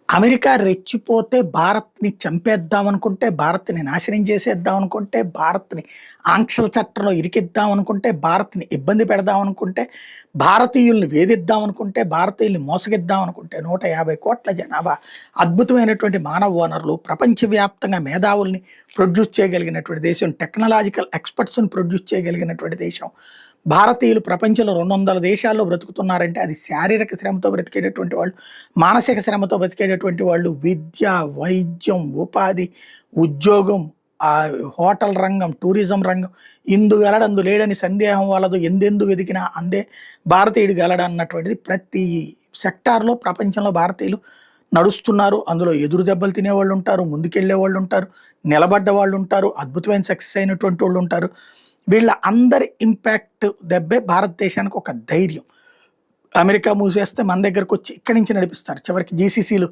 America రెచ్చిపోతే భారత్‌ని చంపేద్దామనుకుంటే, భారత్‌ని నాశనం చేసేద్దామనుకుంటే, భారత్‌ని ఆంక్షల చట్టంలో ఇరికిద్దామనుకుంటే, భారత్‌ని ఇబ్బంది పెడదామనుకుంటే, భారతీయుల్ని వేధిద్దామనుకుంటే, భారతీయుల్ని మోసగిద్దామనుకుంటే 150,00,00,000 జనాభా, అద్భుతమైనటువంటి మానవ వనరులు, ప్రపంచవ్యాప్తంగా మేధావుల్ని ప్రొడ్యూస్ చేయగలిగినటువంటి దేశం, టెక్నాలాజికల్ ఎక్స్‌పర్ట్స్‌ని ప్రొడ్యూస్ చేయగలిగినటువంటి దేశం. భారతీయులు ప్రపంచంలో 200 దేశాల్లో బ్రతుకుతున్నారంటే అది శారీరక శ్రమతో బ్రతికేటటువంటి వాళ్ళు, మానసిక శ్రమతో బతికేటటువంటి వాళ్ళు, విద్య, వైద్యం, ఉపాధి, ఉద్యోగం, హోటల్ రంగం, టూరిజం రంగం, ఇందు గలడందు లేడని సందేహం వాళ్ళదు, ఎందెందు వెదికినా అందే భారతీయుడు గలడన్నటువంటిది ప్రతి సెక్టార్‌లో ప్రపంచంలో భారతీయులు నడుస్తున్నారు. అందులో ఎదురు దెబ్బలు తినేవాళ్ళు ఉంటారు, ముందుకెళ్ళే వాళ్ళు ఉంటారు, నిలబడ్డ వాళ్ళు ఉంటారు, అద్భుతమైన సక్సెస్ అయినటువంటి వాళ్ళు ఉంటారు. వీళ్ళ అందరి ఇంపాక్ట్ దెబ్బే భారతదేశానికి ఒక ధైర్యం. అమెరికా మూసేస్తే మన దగ్గరకొచ్చి ఇక్కడి నుంచి నడిపిస్తారు. చివరికి జీసీసీలు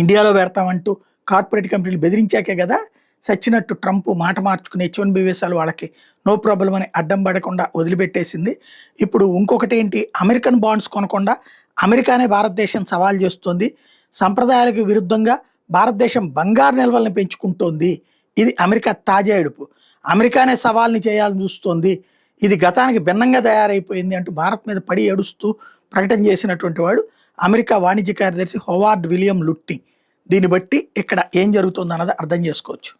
ఇండియాలో పెడతామంటూ కార్పొరేట్ కంపెనీలు బెదిరించాకే కదా సచ్చినట్టు ట్రంప్ మాట మార్చుకుని H-1B వీసాలు వాళ్ళకి నో ప్రాబ్లం అని అడ్డం పడకుండా వదిలిపెట్టేసింది. ఇప్పుడు ఇంకొకటి ఏంటి, అమెరికన్ బాండ్స్ కొనకుండా అమెరికానే భారతదేశం సవాల్ చేస్తుంది. సంప్రదాయాలకు విరుద్ధంగా భారతదేశం బంగారు నిల్వల్ని పెంచుకుంటోంది. ఇది అమెరికా తాజా ఏడుపు. అమెరికానే సవాల్ని చేయాలని చూస్తోంది. ఇది గతానికి భిన్నంగా తయారైపోయింది అంటూ భారత్ మీద పడి ఏడుస్తూ ప్రకటన చేసినటువంటి వాడు అమెరికా వాణిజ్య కార్యదర్శి హోవార్డ్ విలియం లుట్టి. దీన్ని బట్టి ఇక్కడ ఏం జరుగుతుందన్నది అర్థం చేసుకోవచ్చు.